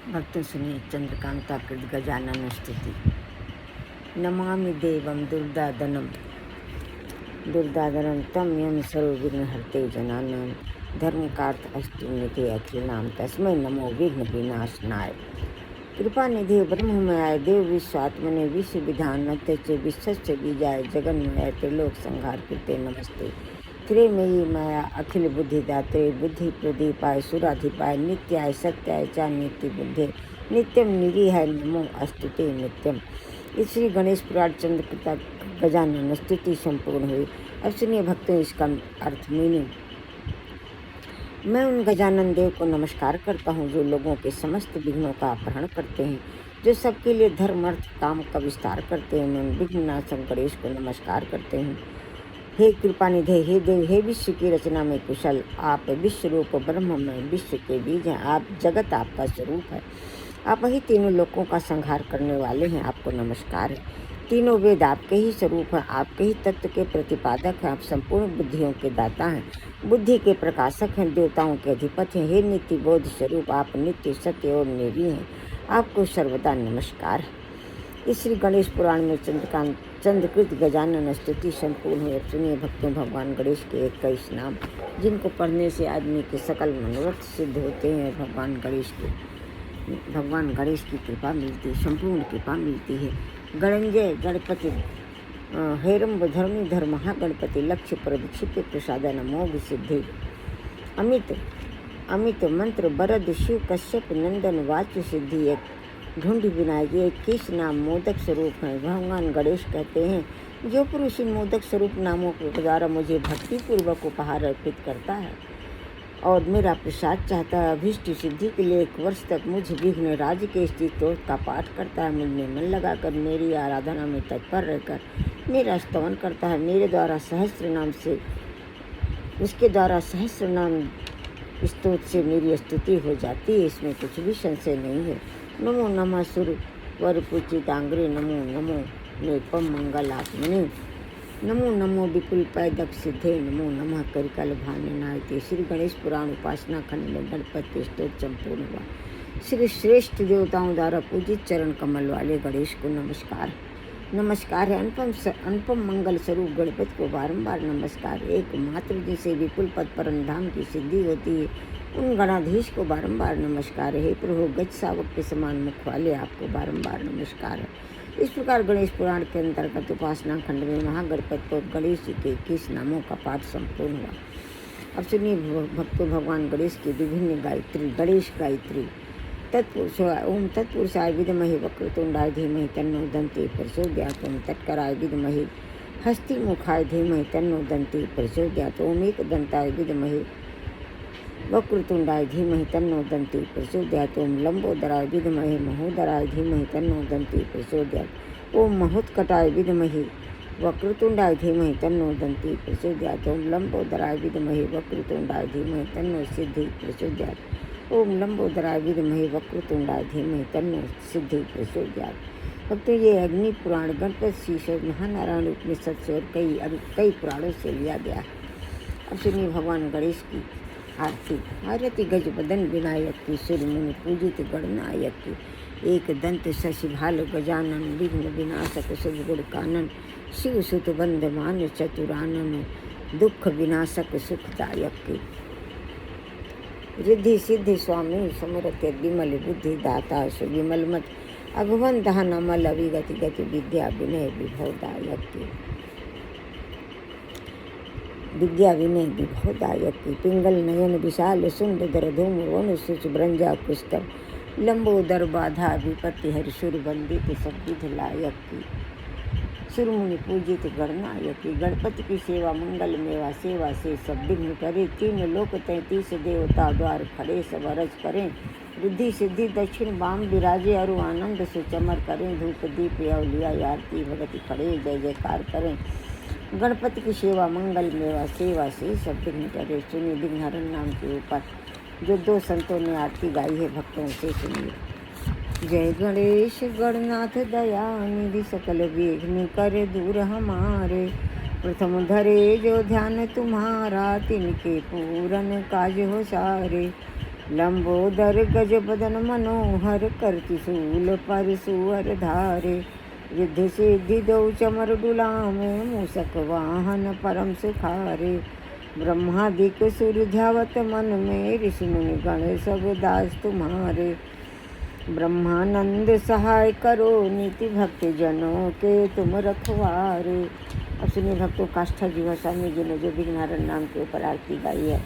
भक्तों सुनिए चंद्रकांताकृत गजानन स्तुति। नमामि देवं दुर्दादनं तम यम सर्वविघ्नहर्ते जनानां धर्मकार्थ अस्तु निधे अखिलानां तस्मै नमो विघ्न विनाशनाय। कृपा निधि ब्रह्ममयाय देव विश्वात्मने विश्व विधान च विश्वस्य बीजाय जगन्मयाय त्रिलोक संहार कृते नमस्ते। त्रिमयी माया अखिल बुद्धि दात्रे बुद्धि प्रदीपाय सुराधिपाय नित्याय सत्याय चा नित्य बुद्धे नित्यम निरीहाय नमो अस्तुते नित्यम। इस श्री गणेश पुराण चंद्रकृता गजानन स्तुति संपूर्ण हुई। अब सुनिए भक्तों इसका अर्थ मीनिंग। मैं उन गजानन देव को नमस्कार करता हूँ जो लोगों के समस्त विघ्नों का अपहरण करते हैं, जो सबके लिए धर्म अर्थ काम का विस्तार करते हैं। मैं उन विघ्ननाशक गणेश को नमस्कार करते हूँ। हे कृपानिधे, हे देव, हे विश्व की रचना में कुशल, आप विश्व रूप ब्रह्म में विश्व के बीज हैं। आप जगत आपका स्वरूप है। आप ही तीनों लोकों का संहार करने वाले हैं। आपको नमस्कार है। तीनों वेद आपके ही स्वरूप हैं, आपके ही तत्व के प्रतिपादक हैं। आप संपूर्ण बुद्धियों के दाता हैं, बुद्धि के प्रकाशक हैं, देवताओं के अधिपति हैं। हे नित्य बोध स्वरूप, आप नित्य सत्य और निरी हैं। आपको सर्वदा नमस्कार है। इस श्री गणेश पुराण में चंद्रकृत गजानन स्तुति संपूर्ण हुई। अब सुनिए भक्तों भगवान गणेश के 21 नाम जिनको पढ़ने से आदमी के सकल मनोरथ सिद्ध होते हैं। भगवान गणेश की कृपा मिलती, संपूर्ण कृपा मिलती है। गणंजय गणपति, हेरम्ब धर्मीधर महागणपति, लक्ष्य प्रदीक्षित प्रसादन मोघ सिद्धि, अमित मंत्र बरद शिव कश्यप नंदन वाच्य सिद्धि, एक ढूंढ विनायक। 21 नाम मोदक स्वरूप हैं। भगवान गणेश कहते हैं, जो पुरुष इन मोदक स्वरूप नामों के द्वारा मुझे भक्ति पूर्वक उपहार अर्पित करता है और मेरा प्रसाद चाहता है, अभीष्ट सिद्धि के लिए 1 वर्ष तक मुझ विघ्न राज के स्तोत्र का पाठ करता है, मुझ में मन लगाकर मेरी आराधना में तत्पर रहकर मेरा स्तवन करता है, मेरे द्वारा उसके द्वारा सहस्र नाम स्तोत्र से मेरी स्तुति हो जाती है, इसमें कुछ भी संशय नहीं है। नमो नमः सुर वर पूजितांग्रे, नमो नमो नेपम मंगलात्मने, नमो नमो विपुल पैदक सिद्धे, नमो नमः करिकल भाननायते। श्री गणेश पुराण उपासना खंड में गणपति स्तोत्र संपूर्ण हुआ। श्री श्रेष्ठ देवताओं द्वारा पूजित चरण कमल वाले गणेश को नमस्कार है। अनुपम मंगल स्वरूप गणपति को बारंबार नमस्कार। एकमात्र जिसे विपुल पद परम धाम की सिद्धि होती है, उन गणाधीश को बारंबार नमस्कार है। प्रभु गज सावक के समान मुख वाले आपको बारंबार नमस्कार है। इस प्रकार गणेश पुराण के अंतर्गत उपासना खंड में महागणपति और गणेश जी के 21 नामों का पाठ संपूर्ण हुआ। अब सुनिए भक्तों भगवान गणेश की विभिन्न गायत्री। गणेश गायत्री। ओम तत्पुरुषाय विद्महे वक्रतुंडाय धीमहि तन्नो दन्ति प्रचोदयात्। ओम तत्कराय विद्महे हस्तिमुखाय धीमहि तन्नो दन्ति प्रचोदयात्। ओम एकदन्ताय विद्महे वक्रतुंडाय धीमहि तन्नो दन्ति प्रचोदयात्। ओम लंबोदराय विद्महे महोदराय धीमहि तन्नो दन्ति प्रचोदयात्। ओम महोत्कटाय विद्महे वक्रतुंडाय धीमहि तन्नो दन्ति प्रचोदयात्। ओम लंबोदराय विद्महे वक्रतुंडाय धीमहि तन्नो सिद्धि प्रचोदयात्। ओम लंबोदराय विद्महे वक्रतुंडाय धीमहि तन्नो सिद्धि प्रचोदयात्। अब तो ये अग्नि पुराण, गणपति शीर्षक, महानारायण उपनिषद से और कई पुराणों से लिया गया। अब सुनिए भगवान गणेश की आरती गज बदन विनायक की, सूर्य मुनि पूजित गणनायक की। एक दंत शशिभाल गजानन, विघ्न विनाशक शुभ गुण कानन, शिव सुत बंधमान चतुरानन, दुख विनाशक सुखदायक की। रिद्धि सिद्धि स्वामी समरथ विमल बुद्धि दाता, सुविमल मत अभवन दहन अमल अविगति गति, विद्या विनय विभवदायक की। विद्या विनय विभवदायक की। पिंगल नयन विशाल सुंद दर धूम वन सुच ब्रंजा कुष्ठम, लंबोदर बाधा विपत्ति हरि सुर वंदित सब लायक की। सुरमुनि पूजित गणनायक की। गणपति की सेवा मंगल मेवा, सेवा से सब विघ्न करे। 3 लोक 33 देवता द्वार खड़े, सब अरज करें। रिद्धि सिद्धि दक्षिण बाम विराजे, अरु आनंद से चमर करें। धूप दीप अवलिया आरती भगति खड़े, जय जयकार करें। गणपति की सेवा मंगल मेवा, सेवा से सब विघ्न करे। सुनिए विघ्नहरण नाम के ऊपर जो 2 संतों ने आरती गाई है, भक्तों से सुनिए। जय गणेश गणनाथ दया निधि, सकल विघ्न कर दूर हमारे। प्रथम धरे जो ध्यान तुम्हारा, तिनके पूरन काज हो सारे। लंबोदर गज बदन मनोहर करति शूल पर सुअर धारे रिद्धि सिद्धि दो चमर डुलामे मूषक वाहन परम सुखारे ब्रह्मादिक सुर ध्यावत मन में ऋषि मुनि गण सब दास तुम्हारे ब्रह्मानंद सहाय करो नीति भक्त जनों के तुम रखवारे। अब सुनिए भक्तों, काष्ठा जी स्वामी जी ने जो विघ्नहरण नाम के ऊपर आरती गाई है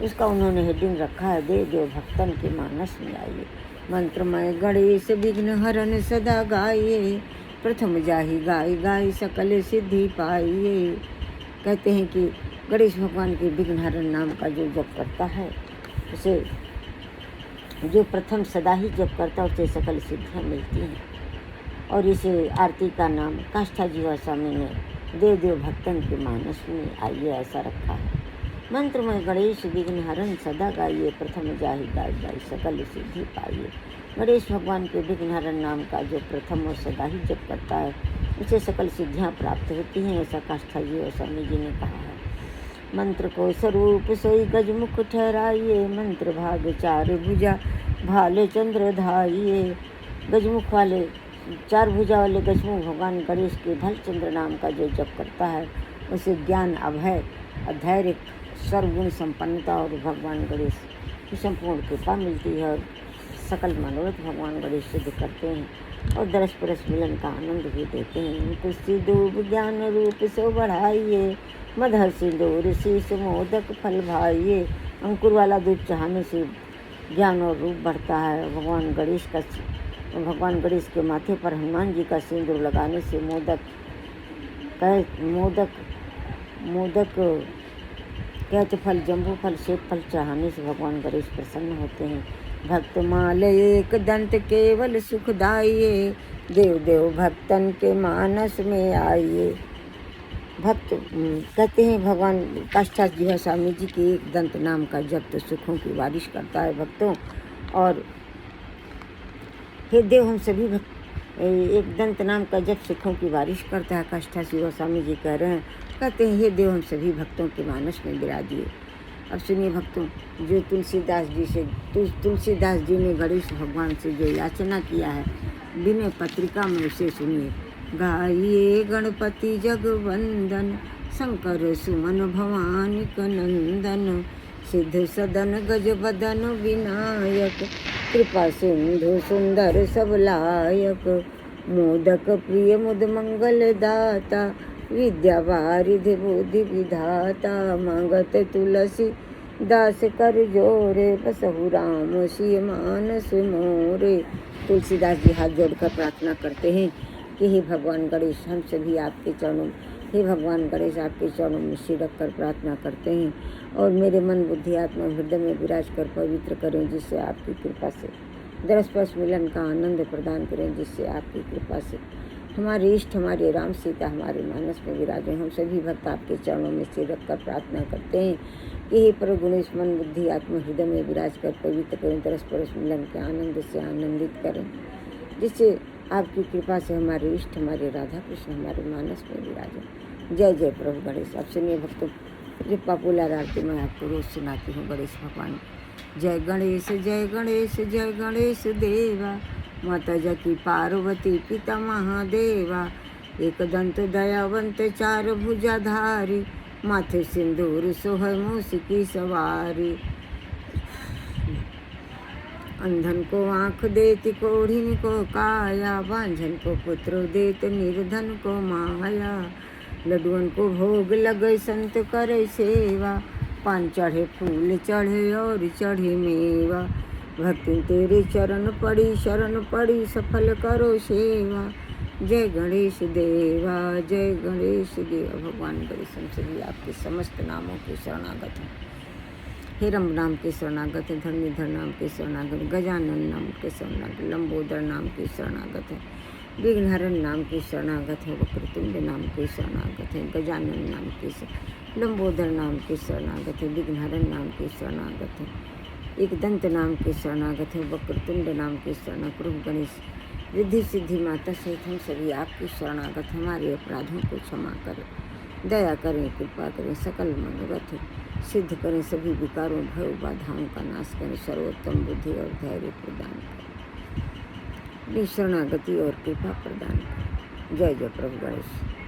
उसका उन्होंने हेडिंग रखा है दे देव भक्तन के मानस में आइए। मंत्रमय गणेश विघ्नहरण सदा गाइए प्रथम जाहि गाय गाय सकल सिद्धि पाइए। कहते हैं कि गणेश भगवान के विघ्नहरण नाम का जो जप करता है उसे जो प्रथम सदा ही जप करता है उसे सकल सिद्धियाँ मिलती हैं। और इस आरती का नाम काष्ठा जी स्वामी ने देव देव भक्तन के मानस में आइए ऐसा रखा है। मंत्रमय गणेश विघ्नहरण सदा गाइए प्रथम जाहि गाय गाय सकल सिद्धि पाइए। गणेश भगवान के विघ्नहरण नाम का जो प्रथम और सदा ही जप करता है उसे सकल सिद्धियाँ प्राप्त होती हैं, ऐसा काष्ठा जी और स्वामी जी ने कहा है। मंत्र को स्वरूप सोई गजमुख ठहराइए मंत्र भाग चार भुजा भाले चंद्र धाइए। गजमुख वाले चार भुजा वाले गजमुख भगवान गणेश के भलचंद्र नाम का जो जप करता है उसे ज्ञान अभय धैर्य सर्वगुण संपन्नता और भगवान गणेश की संपूर्ण कृपा मिलती है और सकल मनोरथ भगवान गणेश सिद्ध करते हैं और दरस परस मिलन का आनंद भी देते हैं। कुछ दूब ज्ञान रूप सो बढ़ाइए मधर सिंदूर शीश मोदक फल भाइये। अंकुर वाला दूध चढ़ाने से ज्ञान और रूप बढ़ता है। भगवान गणेश के माथे पर हनुमान जी का सिंदूर लगाने से मोदक कहते फल जम्बू फल श्वेत फल चढ़ाने से भगवान गणेश प्रसन्न होते हैं। भक्त माल एक दंत केवल सुखदाइए देव देव भक्तन के मानस में आइए। भक्त कहते हैं भगवान काष्ठा जी स्वामी जी के एक दंत नाम का जप तो सुखों की बारिश करता है भक्तों। और हे देव हम सभी एक दंत नाम का जप सुखों की बारिश करता है। काष्ठा जी स्वामी जी कह रहे हैं, कहते हैं हे देव हम सभी भक्तों के मानस में विराजिए। अब सुनिए भक्तों, जो तुलसीदास जी ने गणेश भगवान से जो याचना किया है विनय पत्रिका में उसे सुनिए। गाइए गणपति जगवंदन शंकर सुमन भवानी नंदन सिद्ध सदन गज बदन विनायक कृपा सिंधु सुंदर सब लायक मोदक प्रिय मुद मंगल दाता विद्या वारिधि बुद्धि विधाता मांगत तुलसी दास कर जोरे बसहु राम सिय मानस मोरे। तुलसीदास जी हाथ जोड़कर प्रार्थना करते हैं कि हे भगवान गणेश हम सभी आपके चरणों हे भगवान गणेश आपके चरणों में सिर रख कर प्रार्थना करते हैं और मेरे मन बुद्धि आत्मा हृदय में विराज कर पवित्र करें जिससे आपकी कृपा से दरस्पर्श मिलन का आनंद प्रदान करें जिससे आपकी कृपा से हमारे इष्ट हमारे राम सीता हमारे मानस में विराजें। हम सभी भक्त आपके चरणों में सिर रख कर प्रार्थना करते हैं कि हे प्रभु गणेश मन बुद्धि आत्मा हृदय में विराज कर पवित्र करें दरस्पर्श मिलन के आनंद से आनंदित करें जिससे आपकी कृपा से हमारे इष्ट हमारे राधा कृष्ण हमारे मानस में विराजें। जय जय प्रभु गणेश। अब सुनिए भक्तों, जो पॉपुलर आरती मैं आपको रोज सुनाती हूँ गणेश भगवान। जय गणेश जय गणेश जय गणेश देवा माता जकी पार्वती पिता महादेवा एक दंत दयावंत चार भुजाधारी माथे सिंदूर सोहै मूषिकी सवारी। अंधन को आँख देती कोढ़िन को काया बांझन को पुत्र देत निर्धन को माया लड्डुअन को भोग लगे संत करे सेवा पान चढ़े फूल चढ़े और चढ़े मेवा भक्ति तेरे शरण पड़ी सफल करो सेवा। जय गणेश देवा जय गणेश देवा। भगवान गणेश हम सभी आपके समस्त नामों के शरणागत हैं। हिरम नाम के शरणागत है, धरणीधर नाम के शरणागत, गजानन नाम के शरणागत, लंबोदर नाम के शरणागत है, विघ्नहरण नाम के शरणागत है, वक्रतुंड नाम के शरणागत है, गजानन नाम के लंबोदर नाम के शरणागत है, विघ्नहरण नाम के शरणागत है, एक दंत नाम के शरणागत है, वक्रतुंड नाम के शरणागत। प्रभु गणेश रिद्धि सिद्धि माता सहित हम सभी आपकी शरणागत हमारे अपराधों को क्षमा करें, दया करें, कृपा करें, सकल मनोरथ सिद्ध करें सभी विकारों भय बाधाओं का नाश करें, सर्वोत्तम बुद्धि और धैर्य प्रदान करें, शरणागति और कृपा प्रदान करें। जय जय प्रभु गणेश।